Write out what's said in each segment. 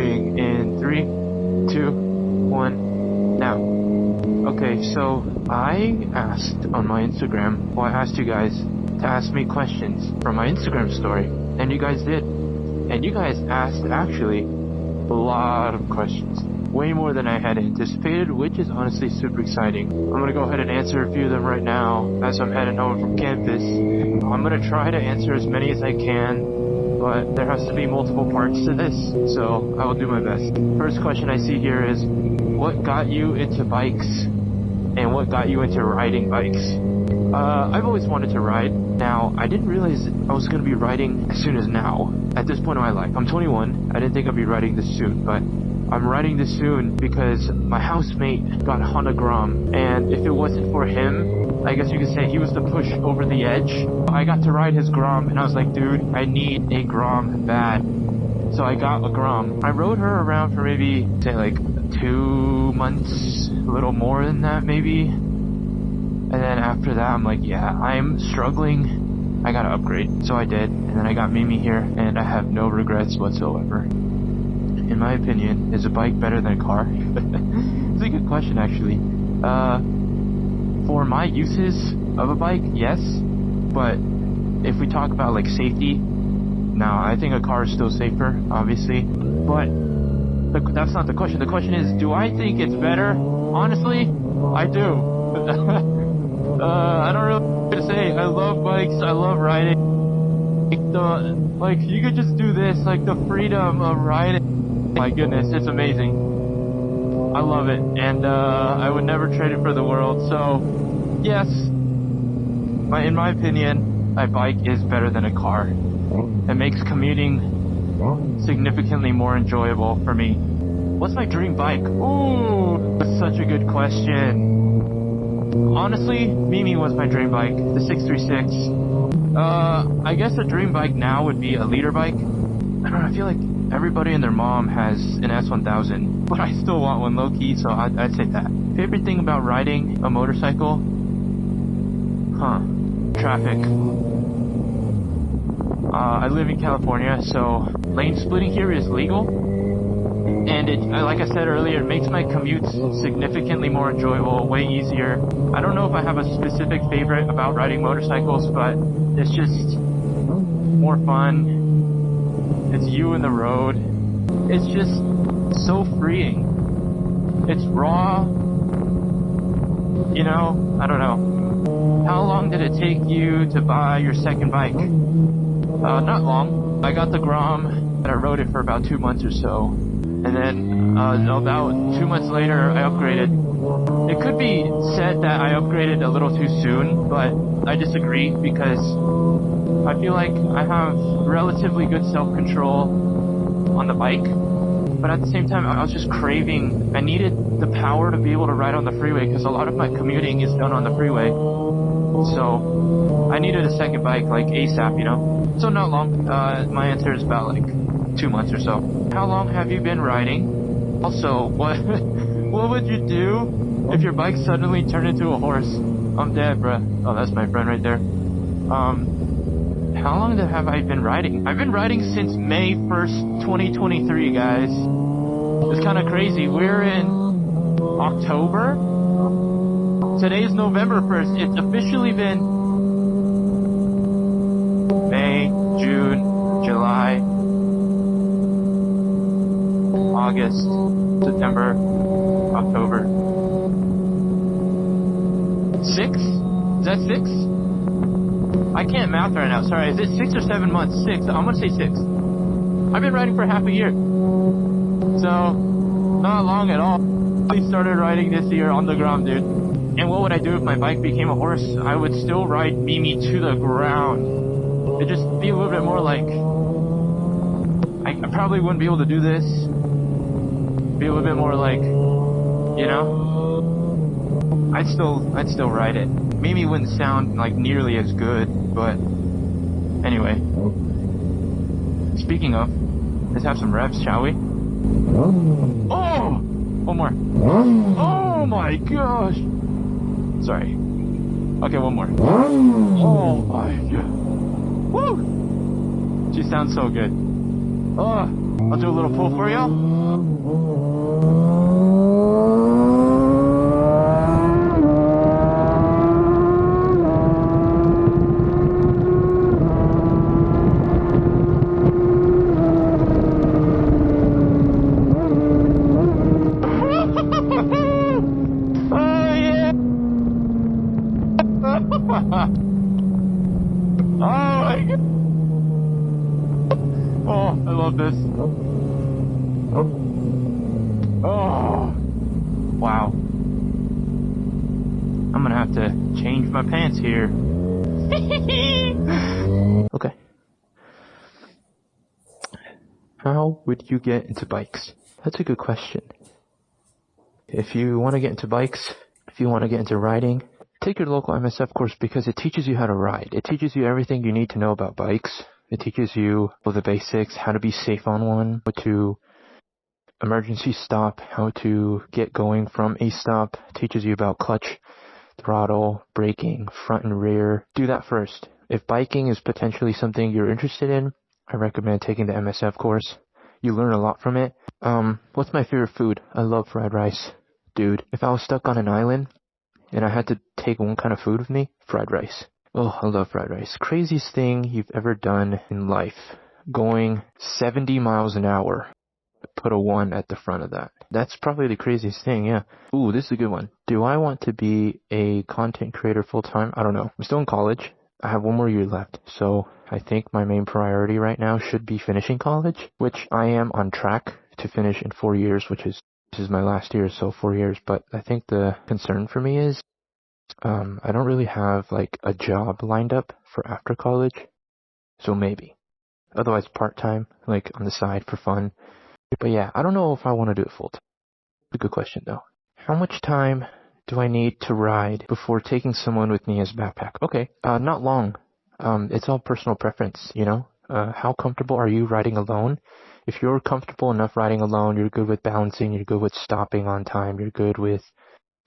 recording in 3, 2, 1, now. Okay, so I asked on my Instagram, well, I asked you guys to ask me questions from my Instagram story, and you guys did. And you guys asked actually a lot of questions, way more than I had anticipated, which is honestly super exciting. I'm gonna go ahead and answer a few of them right now as I'm heading home from campus. I'm gonna try to answer as many as I can, but there has to be multiple parts to this, so I will do my best. First question I see here is, what got you into bikes and what got you into riding bikes? I've always wanted to ride. Now, I didn't realize I was going to be riding as soon as now, at this point in my life. I'm 21. I didn't think I'd be riding this soon, but I'm riding this soon because my housemate got a Honda Grom, and if it wasn't for him, I guess you could say he was the push over the edge. I got to ride his Grom, and I was like, dude, I need a Grom bad. So I got a Grom. I rode her around for maybe, say, like 2 months, a little more than that, maybe. And then after that, I'm like, yeah, I'm struggling. I gotta upgrade. So I did. And then I got Mimi here, and I have no regrets whatsoever. In my opinion, is a bike better than a car? It's a good question, actually. For my uses of a bike, yes. But if we talk about like safety, no, I think a car is still safer, obviously. But that's not the question. The question is, do I think it's better? Honestly, I do. I don't really know what to say. I love bikes. I love riding. Like, you could just do this, like the freedom of riding. My goodness, it's amazing. I love it, and I would never trade it for the world. So, yes, in my opinion, a bike is better than a car. It makes commuting significantly more enjoyable for me. What's my dream bike? Ooh, that's such a good question. Honestly, Mimi was my dream bike, the 636. I guess a dream bike now would be a leader bike. I don't know, I feel like everybody and their mom has an S1000, but I still want one low-key, so I'd say that. Favorite thing about riding a motorcycle? Traffic. I live in California, so lane splitting here is legal. And it, like I said earlier, it makes my commutes significantly more enjoyable, way easier. I don't know if I have a specific favorite about riding motorcycles, but it's just more fun. It's you in the road. It's just so freeing. It's raw. You know, I don't know. How long did it take you to buy your second bike? Not long. I got the Grom, and I rode it for about 2 months or so. And then about 2 months later, I upgraded. It could be said that I upgraded a little too soon, but I disagree because I feel like I have relatively good self-control on the bike. But at the same time, I was just craving, I needed the power to be able to ride on the freeway because a lot of my commuting is done on the freeway. So I needed a second bike, like ASAP, you know? So not long. My answer is about like 2 months or so. How long have you been riding? Also, what would you do if your bike suddenly turned into a horse? I'm dead, bruh. Oh, that's my friend right there. How long have I been riding? I've been riding since May 1st, 2023, guys. It's kind of crazy. We're in October. Today is November 1st. It's officially been May, June, July, August, September, October. 6? Is that 6? I can't math right now. Sorry, is it 6 or 7 months? 6. I'm gonna say 6. I've been riding for half a year. So, not long at all. I started riding this year on the ground, dude. And what would I do if my bike became a horse? I would still ride Mimi to the ground. It'd just be a little bit more like... I probably wouldn't be able to do this. Be a little bit more like, you know, I'd still ride it. Mimi wouldn't sound like nearly as good, but anyway. Speaking of, let's have some revs, shall we? Oh! One more. Oh my gosh! Sorry. Okay, one more. Oh my god. Woo! She sounds so good. Oh. I'll do a little pull for y'all. Oh yeah! Oh my god! Oh, I love this. Oh, wow. I'm gonna have to change my pants here. Okay. How would you get into bikes? That's a good question. If you want to get into bikes, if you want to get into riding, take your local MSF course because it teaches you how to ride. It teaches you everything you need to know about bikes. It teaches you all the basics, how to be safe on one, how to emergency stop, how to get going from a stop. It teaches you about clutch, throttle, braking, front and rear. Do that first. If biking is potentially something you're interested in, I recommend taking the MSF course. You learn a lot from it. What's my favorite food? I love fried rice. Dude, if I was stuck on an island and I had to take one kind of food with me, fried rice. Oh, I love fried rice. Craziest thing you've ever done in life. Going 70 miles an hour. Put a 1 at the front of that. That's probably the craziest thing, yeah. Ooh, this is a good one. Do I want to be a content creator full time? I don't know. I'm still in college. I have 1 more year left, so I think my main priority right now should be finishing college, which I am on track to finish in 4 years, this is my last year, so 4 years. But I think the concern for me is I don't really have like a job lined up for after college, so maybe. Otherwise part-time, like on the side for fun. But yeah, I don't know if I want to do it full time. It's a good question though. How much time do I need to ride before taking someone with me as a backpack? Okay, not long. It's all personal preference, you know? How comfortable are you riding alone? If you're comfortable enough riding alone, you're good with balancing, you're good with stopping on time, you're good with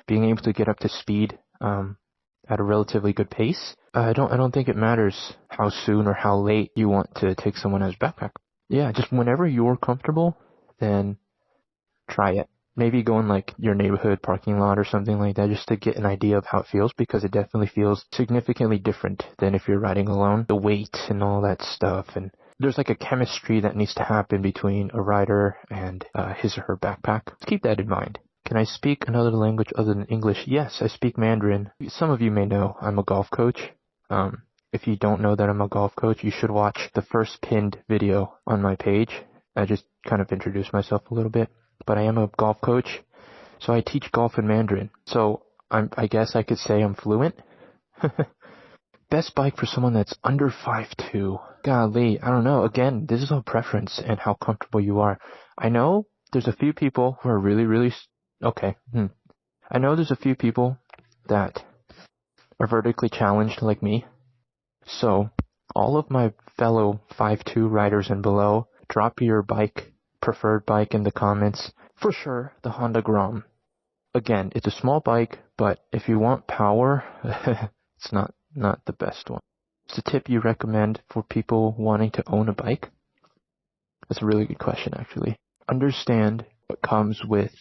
being able to get up to speed at a relatively good pace. I don't think it matters how soon or how late you want to take someone as backpack. Yeah, just whenever you're comfortable, then try it. Maybe go in like your neighborhood parking lot or something like that just to get an idea of how it feels, because it definitely feels significantly different than if you're riding alone. The weight and all that stuff, and there's like a chemistry that needs to happen between a rider and his or her backpack. Let's keep that in mind. Can I speak another language other than English? Yes, I speak Mandarin. Some of you may know I'm a golf coach. If you don't know that I'm a golf coach, you should watch the first pinned video on my page. I just kind of introduced myself a little bit, but I am a golf coach, so I teach golf in Mandarin. So I guess I could say I'm fluent. Best bike for someone that's under 5'2". Golly, I don't know. Again, this is all preference and how comfortable you are. I know there's a few people who are really okay. I know there's a few people that are vertically challenged like me. So all of my fellow 5'2" riders and below, drop your preferred bike in the comments. For sure, the Honda Grom. Again, it's a small bike, but if you want power, it's not the best one. It's a tip you recommend for people wanting to own a bike? That's a really good question, actually. Understand what comes with.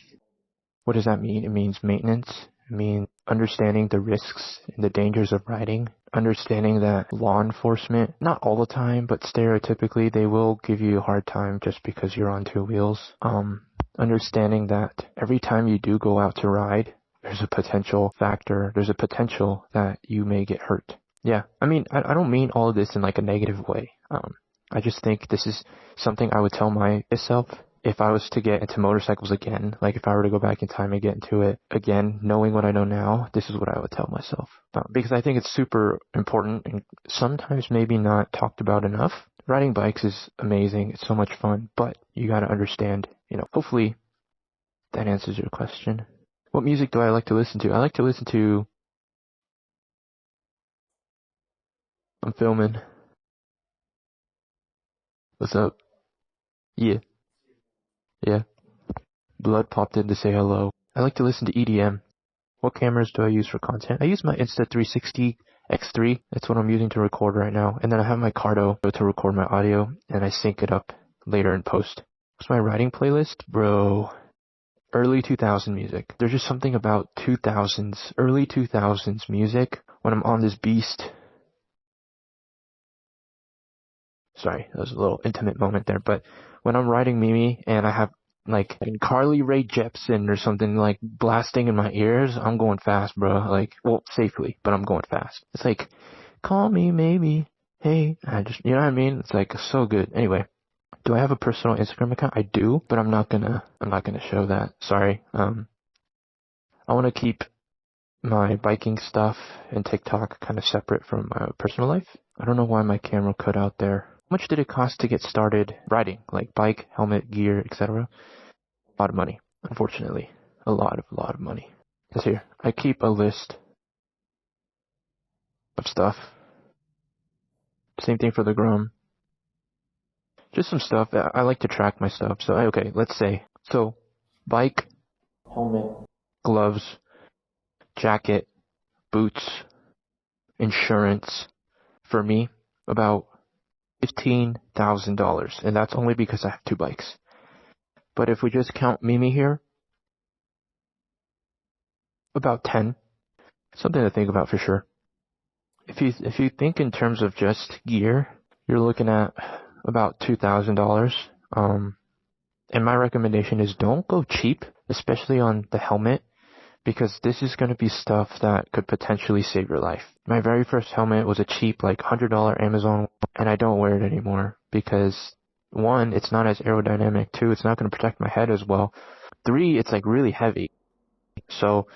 What does that mean? It means maintenance. It means understanding the risks and the dangers of riding. Understanding that law enforcement, not all the time, but stereotypically, they will give you a hard time just because you're on 2 wheels. Understanding that every time you do go out to ride, there's a potential that you may get hurt. Yeah, I mean, I don't mean all of this in like a negative way. I just think this is something I would tell myself if I was to get into motorcycles again. Like if I were to go back in time and get into it again, knowing what I know now, this is what I would tell myself. Because I think it's super important and sometimes maybe not talked about enough. Riding bikes is amazing. It's so much fun, but you got to understand, hopefully that answers your question. What music do I like to listen to? I like to listen to... I'm filming. What's up? Yeah. Blood popped in to say hello. I like to listen to EDM. What cameras do I use for content? I use my Insta360 X3. That's what I'm using to record right now. And then I have my Cardo to record my audio, and I sync it up later in post. What's my writing playlist? Bro, early 2000 music. There's just something about early 2000s music when I'm on this beast. Sorry, that was a little intimate moment there, but when I'm writing Mimi and I have like Carly Rae Jepsen or something like blasting in my ears, I'm going fast, bro. Like, well, safely, but I'm going fast. It's like, call me maybe, hey, you know what I mean? It's like so good. Anyway, do I have a personal Instagram account? I do, but I'm not gonna show that. Sorry. I want to keep my biking stuff and TikTok kind of separate from my personal life. I don't know why my camera cut out there. How much did it cost to get started riding? Like bike, helmet, gear, etc.? A lot of money, unfortunately. A lot of money. Because here, I keep a list of stuff. Same thing for the Grom. Just some stuff. I like to track my stuff. So, okay, let's say. So, bike, helmet, gloves, jacket, boots, insurance. For me, about $15,000. And that's only because I have 2 bikes. But if we just count Mimi here, about 10. Something to think about for sure. If you think in terms of just gear, you're looking at about $2,000. And my recommendation is don't go cheap, especially on the helmet, because this is going to be stuff that could potentially save your life. My very first helmet was a cheap, like $100 Amazon, and I don't wear it anymore because 1, it's not as aerodynamic. 2, it's not going to protect my head as well. 3, it's like really heavy. So,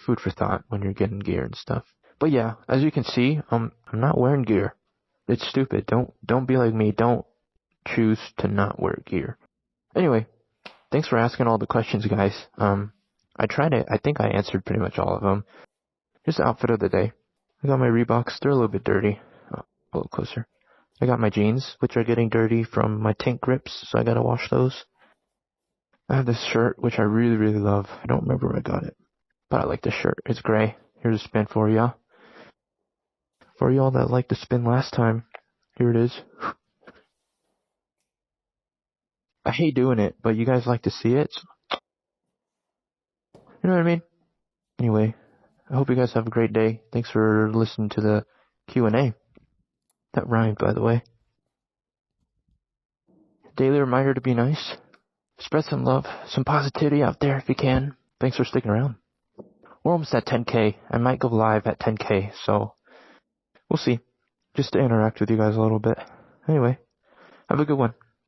food for thought when you're getting gear and stuff. But yeah, as you can see, I'm not wearing gear. It's stupid. Don't be like me. Don't choose to not wear gear. Anyway, thanks for asking all the questions, guys. I think I answered pretty much all of them. Here's the outfit of the day. I got my Reeboks. They're a little bit dirty. Oh, a little closer. I got my jeans, which are getting dirty from my tank grips, so I gotta wash those. I have this shirt, which I really, really love. I don't remember where I got it, but I like this shirt. It's gray. Here's a spin for y'all. For y'all that liked to spin last time, here it is. I hate doing it, but you guys like to see it. So, you know what I mean? Anyway, I hope you guys have a great day. Thanks for listening to the Q&A. That rhymed, by the way. Daily reminder to be nice. Spread some love, some positivity out there if you can. Thanks for sticking around. We're almost at 10K. I might go live at 10K, so we'll see. Just to interact with you guys a little bit. Anyway, have a good one.